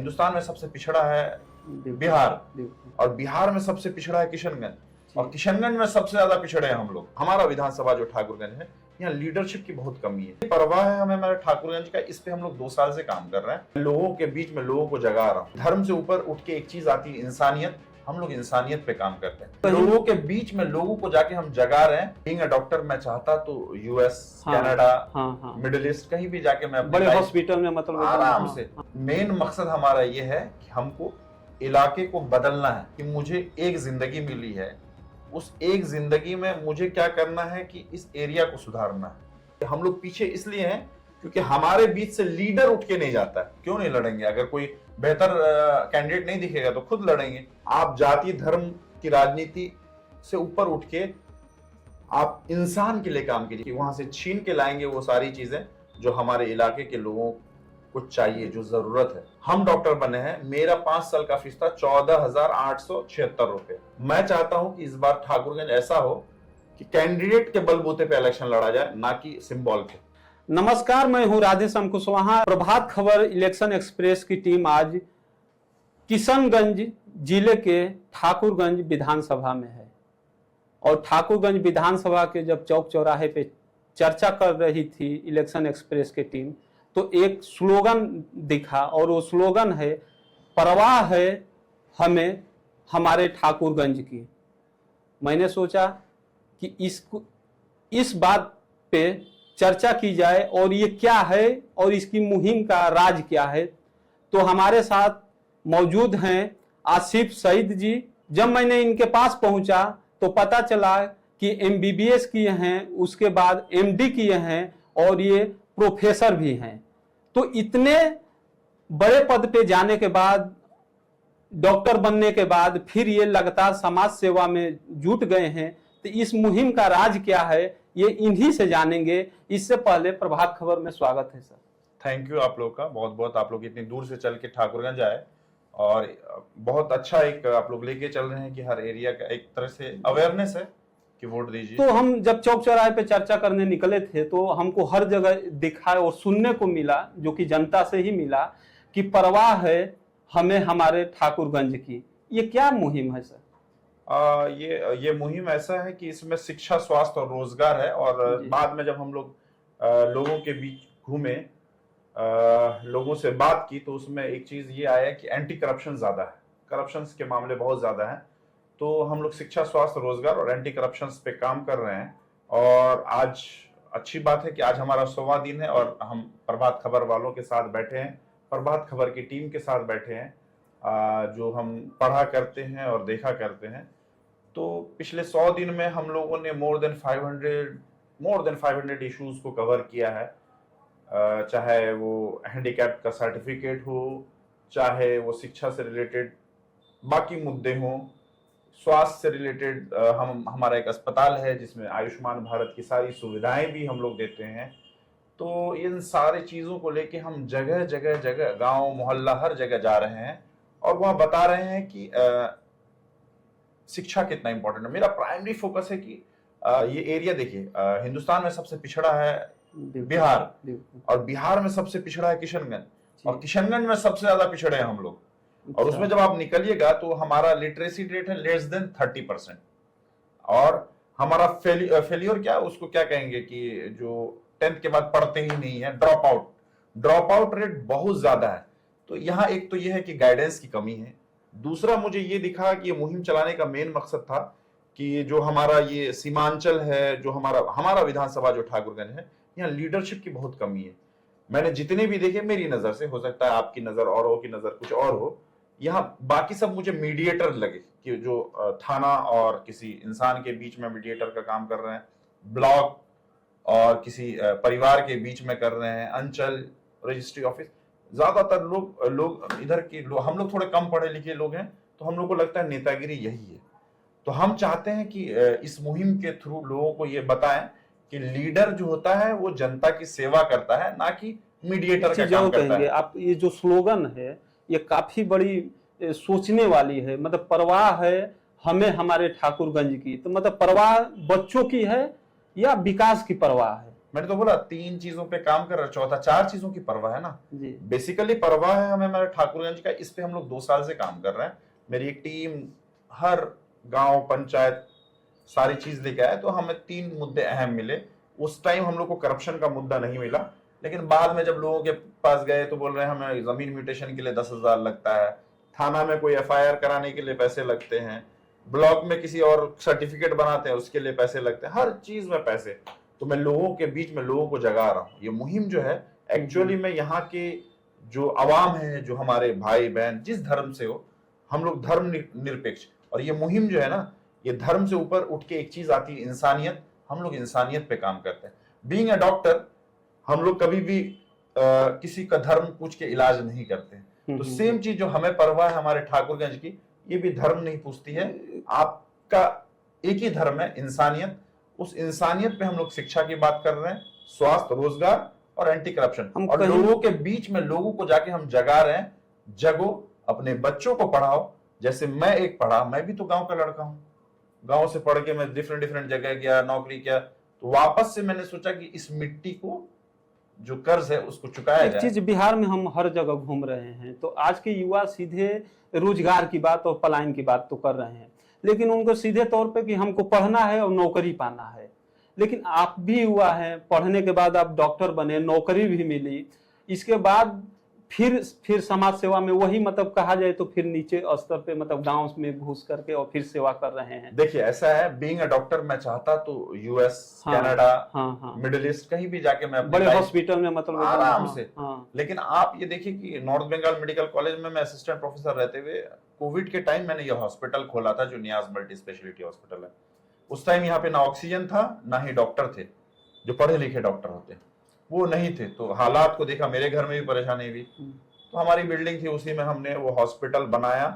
हिंदुस्तान में सबसे पिछड़ा है बिहार, और बिहार में सबसे पिछड़ा है किशनगंज, और किशनगंज में सबसे ज्यादा पिछड़े हैं हम लोग। हमारा विधानसभा जो ठाकुरगंज है, यहाँ लीडरशिप की बहुत कमी है। परवाह है हमें हमारे ठाकुरगंज का, इस पे हम लोग 2 साल से काम कर रहे हैं। लोगों के बीच में लोगों को जगा रहा हूँ। धर्म से ऊपर उठ के एक चीज आती है इंसानियत। हम लोग इंसानियत पे काम करते हैं। लोगों के बीच में लोगों को जाके हम जगा रहे हैं। बीइंग अ डॉक्टर, मैं चाहता तो यूएस, कनाडा, मिडिल ईस्ट कहीं भी जाके मैं बड़े हॉस्पिटल में मतलब आराम से। मेन मकसद हमारा ये है कि हमको इलाके को बदलना है, कि मुझे एक जिंदगी मिली है, उस एक जिंदगी में मुझे क्या करना है कि इस एरिया को सुधारना है। हम लोग पीछे इसलिए हैं क्योंकि हमारे बीच से लीडर उठ के नहीं जाता है। क्यों नहीं लड़ेंगे? अगर कोई बेहतर कैंडिडेट नहीं दिखेगा तो खुद लड़ेंगे। आप जाति धर्म की राजनीति से ऊपर उठ के आप इंसान के लिए काम कीजिए। वहां से छीन के लाएंगे वो सारी चीजें जो हमारे इलाके के लोगों को चाहिए, जो जरूरत है। हम डॉक्टर बने हैं, मेरा 5 साल का फीस था 14,876 रुपए। मैं चाहता हूं कि इस बार ठाकुरगंज ऐसा हो कि कैंडिडेट के बलबूते पे इलेक्शन लड़ा जाए, ना कि सिंबल पे। नमस्कार, मैं हूं राधेश्याम कुशवाहा। प्रभात खबर इलेक्शन एक्सप्रेस की टीम आज किशनगंज जिले के ठाकुरगंज विधानसभा में है, और ठाकुरगंज विधानसभा के जब चौक चौराहे पे चर्चा कर रही थी इलेक्शन एक्सप्रेस की टीम, तो एक स्लोगन दिखा, और वो स्लोगन है, परवाह है हमें हमारे ठाकुरगंज की। मैंने सोचा कि इस बात पे चर्चा की जाए, और ये क्या है और इसकी मुहिम का राज क्या है। तो हमारे साथ मौजूद हैं आसिफ सईद जी। जब मैंने इनके पास पहुंचा तो पता चला कि एमबीबीएस किए हैं, उसके बाद एमडी किए हैं, और ये प्रोफेसर भी हैं। तो इतने बड़े पद पे जाने के बाद, डॉक्टर बनने के बाद फिर ये लगातार समाज सेवा में जुट गए हैं। तो इस मुहिम का राज क्या है, ये इन्हीं से जानेंगे। इससे पहले प्रभात खबर में स्वागत है सर। थैंक यू आप लोग का, बहुत बहुत। आप लोग इतनी दूर से चल के ठाकुरगंज आए, और बहुत अच्छा एक आप लोग लेके चल रहे हैं कि हर एरिया का एक तरह से अवेयरनेस है कि वोट दीजिए। तो हम जब चौक चौराहे पे चर्चा करने निकले थे तो हमको हर जगह दिखा और सुनने को मिला, जो कि जनता से ही मिला, कि परवाह है हमें हमारे ठाकुरगंज की। ये क्या मुहिम है सर? ये मुहिम ऐसा है कि इसमें शिक्षा, स्वास्थ्य और रोजगार है। और बाद में जब हम लोग लोगों के बीच घूमे, लोगों से बात की, तो उसमें एक चीज ये आया कि एंटी करप्शन ज्यादा है, करप्शन के मामले बहुत ज्यादा हैं। तो हम लोग शिक्षा, स्वास्थ्य, रोजगार और एंटी करप्शन पे काम कर रहे हैं। और आज अच्छी बात है कि आज हमारा 100वां दिन है, और हम प्रभात खबर वालों के साथ बैठे हैं, प्रभात खबर की टीम के साथ बैठे हैं, जो हम पढ़ा करते हैं और देखा करते हैं। तो पिछले 100 दिन में हम लोगों ने मोर देन 500 इश्यूज को कवर किया है। चाहे वो हैंडीकैप का सर्टिफिकेट हो, चाहे वो शिक्षा से रिलेटेड बाकी मुद्दे हों, स्वास्थ्य से रिलेटेड हमारा एक अस्पताल है जिसमें आयुष्मान भारत की सारी सुविधाएं भी हम लोग देते हैं। तो इन सारी चीजों को लेके हम जगह जगह गांव मोहल्ला हर जगह जा रहे हैं, और वहां बता रहे हैं कि शिक्षा कितना इंपॉर्टेंट है। मेरा प्राइमरी फोकस है कि ये एरिया देखिए, हिंदुस्तान में सबसे पिछड़ा है बिहार, और बिहार में सबसे पिछड़ा है किशनगंज, और किशनगंज में सबसे ज्यादा पिछड़े हैं हम लोग। और उसमें जब आप निकलिएगा तो हमारा लिटरेसी रेट है लेस देन 30%, और हमारा फेलियर क्या, उसको क्या कहेंगे कि जो 10th के बाद पढ़ते ही नहीं है, ड्रॉप आउट रेट बहुत ज्यादा है। तो यहाँ एक तो ये है कि गाइडेंस की कमी है। दूसरा, मुझे ये दिखा कि ये मुहिम चलाने का मेन मकसद था कि जो हमारा ये सीमांचल है, जो हमारा विधानसभा जो ठाकुरगंज है, यहाँ लीडरशिप की बहुत कमी है। मैंने जितने भी देखे, मेरी नजर से, हो सकता है आपकी नजर और हो, की नजर कुछ और हो, यहाँ बाकी सब मुझे मीडिएटर लगे कि जो थाना और किसी इंसान के बीच में मीडिएटर का काम कर रहे हैं, ब्लॉक और किसी परिवार के बीच में कर रहे हैं, अंचल, रजिस्ट्री ऑफिस। ज्यादातर लोग इधर के हम लोग थोड़े कम पढ़े लिखे लोग हैं, तो हम लोग को लगता है नेतागिरी यही है। तो हम चाहते हैं कि इस मुहिम के थ्रू लोगों को ये बताएं कि लीडर जो होता है वो जनता की सेवा करता है, ना कि मीडिएटर का काम करता है। आप ये जो स्लोगन है ये काफी बड़ी सोचने वाली है। मतलब परवाह है हमें हमारे ठाकुरगंज की, तो मतलब परवाह बच्चों की है या विकास की परवाह है? मैंने तो बोला 3 चीजों पे काम कर रहा है, चौथा 4 चीजों की परवाह है ना। बेसिकली परवाह है हमें हमारे ठाकुरगंज का, इस पे हम लोग 2 साल से काम कर रहे हैं। मेरी एक टीम हर गांव पंचायत सारी चीज लेके आए, तो हमें 3 मुद्दे अहम मिले। उस टाइम हम लोग को करप्शन का मुद्दा नहीं मिला, लेकिन बाद में जब लोगों के पास गए तो बोल रहे हैं हमें जमीन म्यूटेशन के लिए 10,000 लगता है, थाना में कोई FIR कराने के लिए पैसे लगते हैं, ब्लॉक में किसी और सर्टिफिकेट बनाते हैं उसके लिए पैसे लगते हैं, हर चीज में पैसे। तो मैं लोगों के बीच में लोगों को जगा रहा हूँ। ये मुहिम जो है एक्चुअली में यहाँ के जो आवाम है, जो हमारे भाई बहन जिस धर्म से हो, हम लोग धर्म निरपेक्ष, और ये मुहिम जो है ना, ये धर्म से ऊपर उठ के एक चीज आती है इंसानियत। हम लोग इंसानियत पे काम करते हैं। बीइंग अ डॉक्टर हम लोग कभी भी किसी का धर्म पूछ के इलाज नहीं करते। तो सेम चीज जो हमें परवाह है हमारे ठाकुरगंज की, ये भी धर्म नहीं पूछती है। आपका एक ही धर्म है, इंसानियत। उस इंसानियत पे हम लोग शिक्षा की बात कर रहे हैं, स्वास्थ्य, रोजगार और एंटी करप्शन, और लोगों के बीच में लोगों को जाके हम जगा रहे हैं। जगो, अपने बच्चों को पढ़ाओ। जैसे मैं एक पढ़ा, मैं भी तो गांव का लड़का हूं, गांव से पढ़ के मैं डिफरेंट जगह गया, नौकरी किया, तो वापस से मैंने सोचा कि इस मिट्टी को जो कर्ज है उसको चुकाया जाए। एक चीज, बिहार में हम हर जगह घूम रहे हैं, तो आज के युवा सीधे रोजगार की बात और पलायन की बात तो कर रहे हैं, लेकिन उनको सीधे तौर पे कि हमको पढ़ना है और नौकरी पाना है। लेकिन आप भी युवा हैं, पढ़ने के बाद आप डॉक्टर बने, नौकरी भी मिली, इसके बाद फिर समाज सेवा में वही, मतलब कहा जाए तो फिर नीचे स्तर पे, मतलब गांव में घुस करके और फिर सेवा कर रहे हैं। देखिए ऐसा है, बीइंग अ डॉक्टर मैं चाहता तो US, कनाडा, मिडिल ईस्ट कहीं भी जाके मैं बड़े हॉस्पिटल में मतलब आराम से। लेकिन आप ये देखिए कि नॉर्थ बंगाल मेडिकल कॉलेज में मैं असिस्टेंट प्रोफेसर रहते हुए कोविड के टाइम मैंने ये हॉस्पिटल खोला था जो नियाज मल्टी स्पेशलिटी हॉस्पिटल है। उस टाइम यहाँ पे ना ऑक्सीजन था, ना ही डॉक्टर थे, जो पढ़े लिखे डॉक्टर होते वो नहीं थे। तो हालात को देखा, मेरे घर में भी परेशानी हुई, तो हमारी बिल्डिंग थी, उसी में हमने वो हॉस्पिटल बनाया।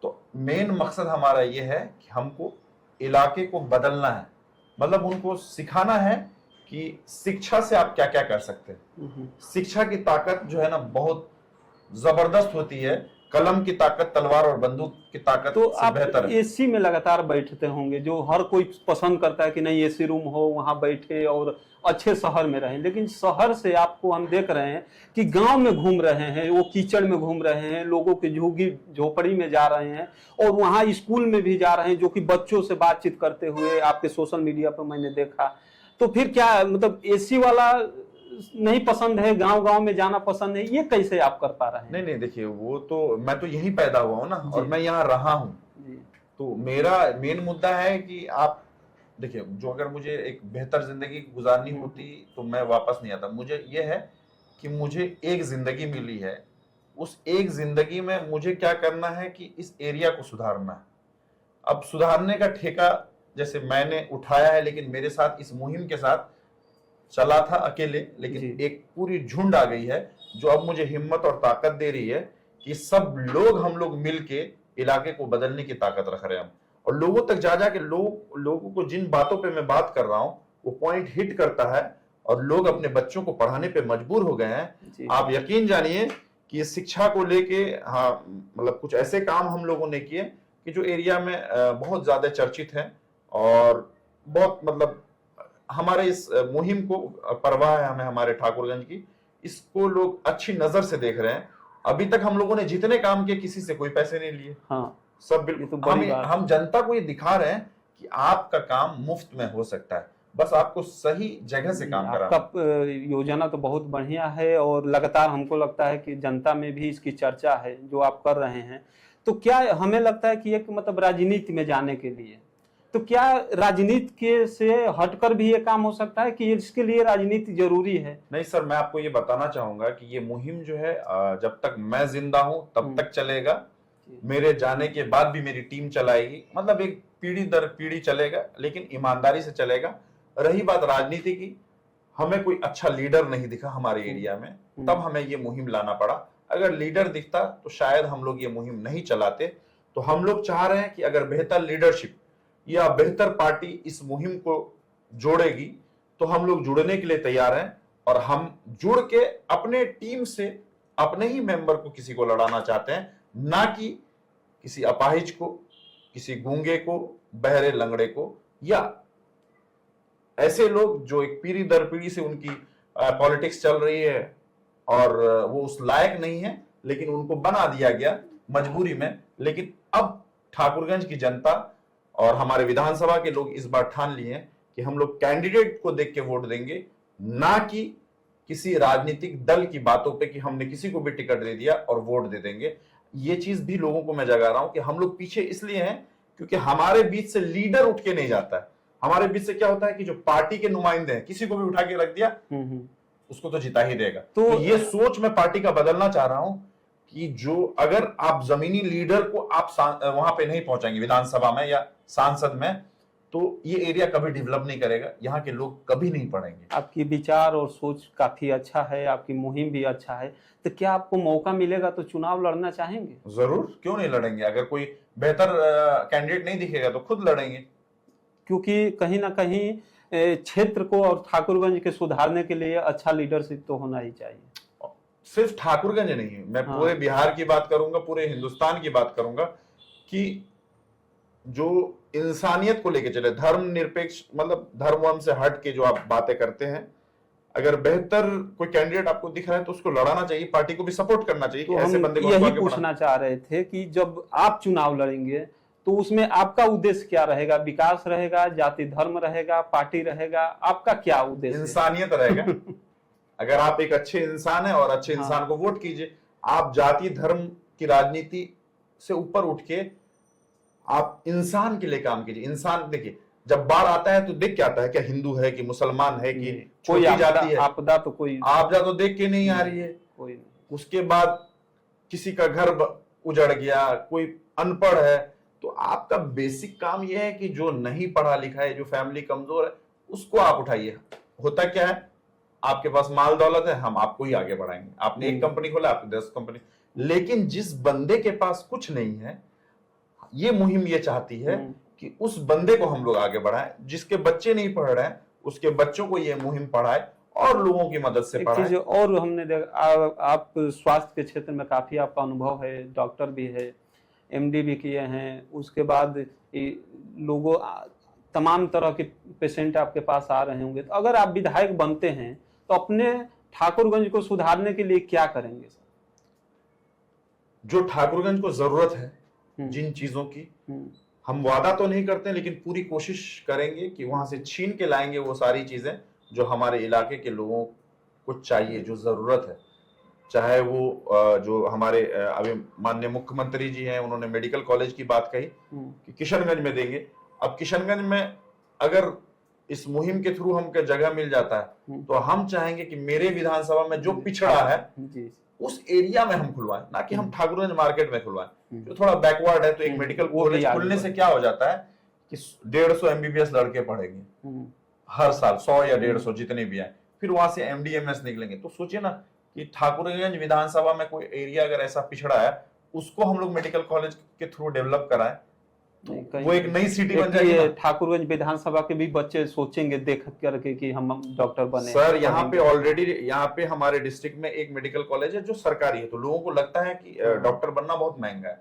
तो मेन मकसद हमारा ये है कि हमको इलाके को बदलना है, मतलब उनको सिखाना है कि शिक्षा से आप क्या क्या कर सकते हैं। शिक्षा की ताकत जो है ना बहुत जबरदस्त होती है, कलम की ताकत तलवार और बंदूक की ताकत तो से बेहतर है। AC में लगातार बैठते होंगे, जो हर कोई पसंद करता है कि नहीं AC रूम हो, वहां बैठे और अच्छे शहर में रहें। लेकिन शहर से आपको हम देख रहे हैं कि गांव में घूम रहे हैं, वो कीचड़ में घूम रहे हैं, लोगों की झुग्गी झोपड़ी में जा रहे हैं, और वहां स्कूल में भी जा रहे हैं, जो कि बच्चों से बातचीत करते हुए आपके सोशल मीडिया पर मैंने देखा। तो फिर क्या, मतलब AC वाला नहीं पसंद है, गांव में जाना पसंद है, ये कैसे आप कर पा रहे हैं? नहीं देखिए, वो तो मैं तो यहीं पैदा हुआ हूँ ना, और मैं यहाँ रहा हूँ। तो मेरा मेन मुद्दा है कि आप देखिए, जो अगर मुझे एक बेहतर जिंदगी गुजारनी होती तो मैं वापस नहीं आता। मुझे ये है कि मुझे एक जिंदगी मिली है, उस एक जिंदगी में मुझे क्या करना है कि इस एरिया को सुधारना है। अब सुधारने का ठेका जैसे मैंने उठाया है, लेकिन मेरे साथ इस मुहिम के साथ चला था अकेले, लेकिन एक पूरी झुंड आ गई है जो अब मुझे हिम्मत और ताकत दे रही है कि सब लोग, हम लोग मिलके इलाके को बदलने की ताकत रख रहे हैं। और लोगों तक जा के लोगों को जिन बातों पे मैं बात कर रहा हूँ वो पॉइंट हिट करता है, और लोग अपने बच्चों को पढ़ाने पे मजबूर हो गए हैं। आप यकीन जानिए कि शिक्षा को लेके, हाँ, मतलब कुछ ऐसे काम हम लोगों ने किए कि जो एरिया में बहुत ज्यादा चर्चित है, और बहुत मतलब हमारे इस मुहिम को परवाह है हमें हमारे ठाकुरगंज की, इसको लोग अच्छी नजर से देख रहे हैं। अभी तक हम लोगों ने जितने काम किए किसी से कोई पैसे नहीं लिए। सब बिल्कुल हम जनता को ये दिखा रहे हैं कि आपका काम मुफ्त में हो सकता है, बस आपको सही जगह से काम कराना। आपका योजना तो बहुत बढ़िया है, और लगातार हमको लगता है कि जनता में भी इसकी चर्चा है जो आप कर रहे हैं। तो क्या हमें लगता है कि एक मतलब राजनीति में जाने के लिए, तो क्या राजनीति के से हटकर भी ये काम हो सकता है कि इसके लिए राजनीति जरूरी है? नहीं सर, मैं आपको ये बताना चाहूंगा कि ये मुहिम जो है जब तक मैं जिंदा हूं तब तक चलेगा। मेरे जाने के बाद भी मेरी टीम चलाएगी, मतलब एक पीढ़ी दर पीढ़ी चलेगा, लेकिन ईमानदारी से चलेगा। रही बात राजनीति की, हमें कोई अच्छा लीडर नहीं दिखा हमारे एरिया में, तब हमें ये मुहिम लाना पड़ा। अगर लीडर दिखता तो शायद हम लोग ये मुहिम नहीं चलाते। तो हम लोग चाह रहे हैं कि अगर बेहतर लीडरशिप या बेहतर पार्टी इस मुहिम को जोड़ेगी तो हम लोग जुड़ने के लिए तैयार हैं, और हम जुड़ के अपने टीम से अपने ही मेंबर को किसी को लड़ाना चाहते हैं, ना कि किसी अपाहिज को, किसी गूंगे को, बहरे लंगड़े को, या ऐसे लोग जो एक पीढ़ी दर पीढ़ी से उनकी पॉलिटिक्स चल रही है और वो उस लायक नहीं है, लेकिन उनको बना दिया गया मजबूरी में। लेकिन अब ठाकुरगंज की जनता और हमारे विधानसभा के लोग इस बार ठान लिए हैं कि हम लोग कैंडिडेट को देख के वोट देंगे, ना कि किसी राजनीतिक दल की बातों पे कि हमने किसी को भी टिकट दे दिया और वोट दे देंगे। ये चीज भी लोगों को मैं जगा रहा हूं कि हम लोग पीछे इसलिए हैं क्योंकि हमारे बीच से लीडर उठ के नहीं जाता है। हमारे बीच से क्या होता है कि जो पार्टी के नुमाइंदे हैं, किसी को भी उठा के रख दिया उसको तो जिता ही देगा। तो ये सोच मैं पार्टी का बदलना चाह रहा हूं कि जो अगर आप जमीनी लीडर को आप वहां पे नहीं पहुंचाएंगे विधानसभा में या सांसद में, तो ये एरिया कभी डेवलप नहीं करेगा, यहाँ के लोग कभी नहीं पढ़ेंगे। आपकी विचार और सोच काफी अच्छा है, आपकी मुहिम भी अच्छा है, तो क्या आपको मौका मिलेगा तो चुनाव लड़ना चाहेंगे? जरूर, क्यों नहीं लड़ेंगे। अगर कोई बेहतर कैंडिडेट नहीं दिखेगा तो खुद लड़ेंगे। क्योंकि कहीं ना कहीं क्षेत्र को और ठाकुरगंज के सुधारने के लिए अच्छा लीडरशिप तो होना ही चाहिए। सिर्फ ठाकुरगंज नहीं, मैं पूरे बिहार की बात करूंगा, पूरे हिंदुस्तान की बात करूंगा कि जो इंसानियत को लेके चले, धर्म निरपेक्ष, मतलब धर्म वर्म से हट के जो आप बातें करते हैं, अगर बेहतर कोई कैंडिडेट आपको दिख रहा है तो उसको लड़ाना चाहिए, पार्टी को भी सपोर्ट करना चाहिए। तो ऐसे बंदे को यही पूछना चाह रहे थे कि जब आप चुनाव लड़ेंगे तो उसमें आपका उद्देश्य क्या रहेगा? विकास रहेगा, जाति धर्म रहेगा, पार्टी रहेगा, आपका क्या उद्देश्य? इंसानियत रहेगा। अगर आप एक अच्छे इंसान है और अच्छे इंसान को वोट कीजिए। आप जाति धर्म की राजनीति से ऊपर उठ के आप इंसान के लिए काम कीजिए। इंसान, देखिए जब बाढ़ आता है तो देख के आता है क्या हिंदू है कि मुसलमान है कि कोई जाति है, आपदा तो कोई आपदा तो देख के नहीं आ रही है कोई नहीं। उसके बाद किसी का घर उजड़ गया, कोई अनपढ़ है, तो आपका बेसिक काम यह है कि जो नहीं पढ़ा लिखा है, जो फैमिली कमजोर है, उसको आप उठाइए। होता क्या है, आपके पास माल दौलत है, हम आपको ही आगे बढ़ाएंगे। आपने एक कंपनी खोला, आपने 10 कंपनी। लेकिन जिस बंदे के पास कुछ नहीं है, ये मुहिम ये चाहती है कि उस बंदे को हम लोग आगे बढ़ाएं। जिसके बच्चे नहीं पढ़ रहे हैं उसके बच्चों को ये मुहिम पढ़ाए और लोगों की मदद से पढ़ाए। और हमने देखा आप स्वास्थ्य के क्षेत्र में काफी आपका अनुभव है, डॉक्टर भी है, एमडी भी किए हैं, उसके बाद लोगों तमाम तरह के पेशेंट आपके पास आ रहे होंगे। तो अगर आप विधायक बनते हैं तो अपने ठाकुरगंज को सुधारने के लिए क्या करेंगे सर? जो ठाकुरगंज को जरूरत है जिन चीजों की, हम वादा तो नहीं करते लेकिन पूरी कोशिश करेंगे कि वहां से छीन के लाएंगे वो सारी चीजें जो हमारे इलाके के लोगों को चाहिए, जो जरूरत है। चाहे वो जो हमारे अभी माननीय मुख्यमंत्री जी हैं, उन्होंने मेडिकल कॉलेज की बात कही कि किशनगंज में देंगे। अब किशनगंज में अगर इस मुहिम के थ्रू हमको जगह मिल जाता है तो हम चाहेंगे कि मेरे विधानसभा में जो पिछड़ा है उस एरिया में हम खुलवाएं, ना कि हम ठाकुरगंज मार्केट में खुलवाएं जो थोड़ा बैकवर्ड है। तो एक मेडिकल कॉलेज खुलने से क्या हो जाता है कि 150 एमबीबीएस लड़के पढ़ेंगे हर साल, 100 या 150 जितने भी आए, फिर वहां से एमडीएमएस निकलेंगे। तो सोचिए ना कि ठाकुरगंज विधानसभा में कोई एरिया अगर ऐसा पिछड़ा है, उसको हम लोग मेडिकल कॉलेज के थ्रू डेवलप कराएं, वो एक नई सिटी बन जाएगी। ठाकुरगंज विधानसभा के भी बच्चे सोचेंगे देख करके कि हम डॉक्टर बने। सर यहाँ पे ऑलरेडी यहाँ पे हमारे डिस्ट्रिक्ट में एक मेडिकल कॉलेज है जो सरकारी है, तो लोगों को लगता है कि डॉक्टर बनना बहुत महंगा है।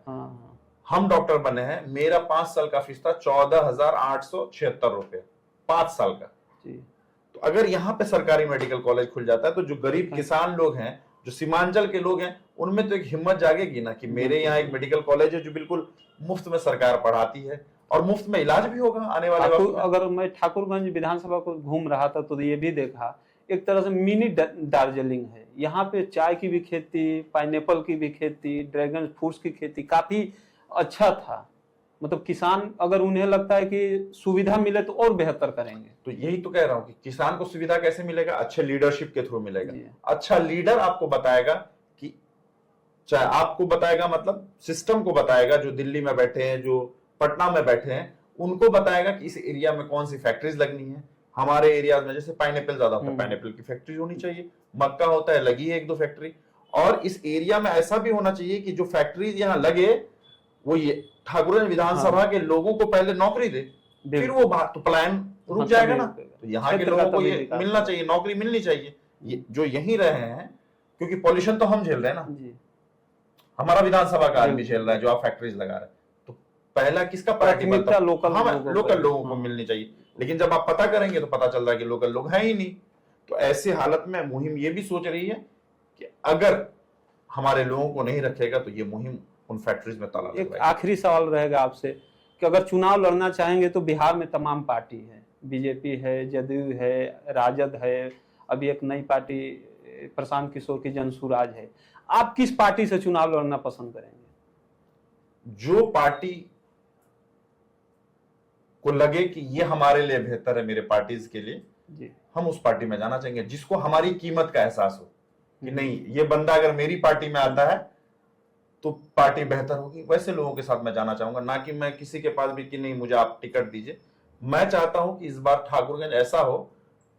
हम डॉक्टर बने हैं, मेरा 5 साल का फीस था 14,876 रुपए 5 साल का। तो अगर यहाँ पे सरकारी मेडिकल कॉलेज खुल जाता है तो जो गरीब किसान लोग हैं, जो सीमांचल के लोग हैं, उनमें तो एक हिम्मत जागेगी ना कि मेरे यहाँ एक मेडिकल कॉलेज है जो बिल्कुल मुफ्त में सरकार पढ़ाती है और मुफ्त में इलाज भी होगा आने वाले वक्त में। अगर मैं ठाकुरगंज विधानसभा को घूम रहा था तो ये भी देखा, एक तरह से मिनी दार्जिलिंग है। यहाँ पे चाय की भी खेती, पाइनएप्पल की भी खेती, ड्रैगन फ्रूट्स की खेती काफी अच्छा था। मतलब किसान, अगर उन्हें लगता है कि सुविधा मिले तो और बेहतर करेंगे। तो यही तो कह रहा हूँ कि किसान को सुविधा कैसे मिलेगा? अच्छे लीडरशिप के थ्रू मिलेगा। अच्छा लीडर आपको बताएगा कि, चाहे आपको बताएगा मतलब सिस्टम को बताएगा, जो दिल्ली में बैठे हैं, जो पटना में बैठे हैं, उनको बताएगा कि इस एरिया में कौन सी फैक्ट्रीज लगनी है। हमारे एरिया में जैसे पाइनएप्पल ज्यादा होता है, पाइनएप्पल की फैक्ट्री होनी चाहिए। मक्का होता है, लगी है 1-2 फैक्ट्री। और इस एरिया में ऐसा भी होना चाहिए कि जो फैक्ट्रीज यहाँ लगे वो ये ठाकुरगंज विधानसभा के लोगों को पहले नौकरी दे, फिर वो बात तो पलायन रुक जाएगा ना। तो यहाँ के लोगों को ये मिलना चाहिए, नौकरी मिलनी चाहिए। ये जो यहीं रहे हैं, क्योंकि पॉल्यूशन तो हम झेल रहे हैं ना, हमारा विधानसभा का आदमी झेल रहा है जो आप फैक्ट्रीज लगा रहे हैं। तो पहला किसका प्रायोरिटी बनता है? लोकल लोगों को मिलनी चाहिए। लेकिन जब आप पता करेंगे तो पता चल रहा है कि लोकल लोग हैं ही नहीं। तो ऐसी हालत में मुहिम ये भी सोच रही है कि अगर हमारे लोगों को नहीं रखेगा तो ये मुहिम उन फैक्ट्रीज में ताला एक आखिरी सवाल रहेगा आपसे कि अगर चुनाव लड़ना चाहेंगे तो बिहार में तमाम पार्टी है, बीजेपी है, जदयू है, राजद है, अभी एक नई पार्टी प्रशांत किशोर की जनसुराज है, आप किस पार्टी से चुनाव लड़ना पसंद करेंगे? जो पार्टी को लगे कि ये हमारे लिए बेहतर है, मेरे पार्टीज के लिए जी, हम उस पार्टी में जाना चाहेंगे। जिसको हमारी कीमत का एहसास हो कि नहीं, ये बंदा अगर मेरी पार्टी में आता है तो पार्टी बेहतर होगी, वैसे लोगों के साथ मैं जाना चाहूंगा। ना कि मैं किसी के पास भी कि नहीं मुझे आप टिकट दीजिए। मैं चाहता हूं कि इस बार ठाकुरगंज ऐसा हो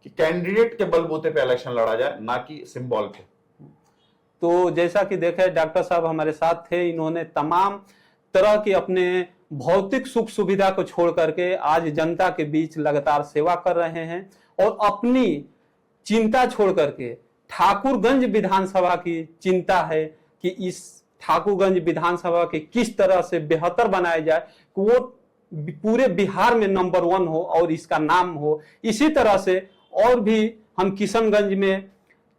कि कैंडिडेट के बलबूते पे इलेक्शन लड़ा जाए, ना कि सिंबल पे। तो जैसा कि देखे डॉक्टर साहब हमारे साथ थे, इन्होंने तमाम तरह की अपने भौतिक सुख सुविधा को छोड़ करके आज जनता के बीच लगातार सेवा कर रहे हैं और अपनी चिंता छोड़ करके ठाकुरगंज विधानसभा की चिंता है कि इस ठाकुरगंज विधानसभा के किस तरह से बेहतर बनाया जाए कि वो पूरे बिहार में नंबर 1 हो और इसका नाम हो। इसी तरह से और भी हम किशनगंज में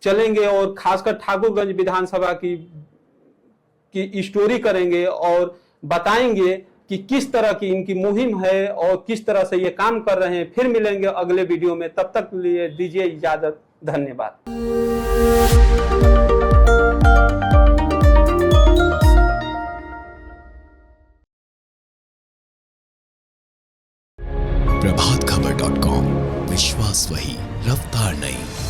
चलेंगे और खासकर ठाकुरगंज विधानसभा की स्टोरी करेंगे और बताएंगे कि किस तरह की इनकी मुहिम है और किस तरह से ये काम कर रहे हैं। फिर मिलेंगे अगले वीडियो में, तब तक के लिए दीजिए इजाजत। धन्यवाद। प्रभातखबर.com, विश्वास वही, रफ्तार नहीं।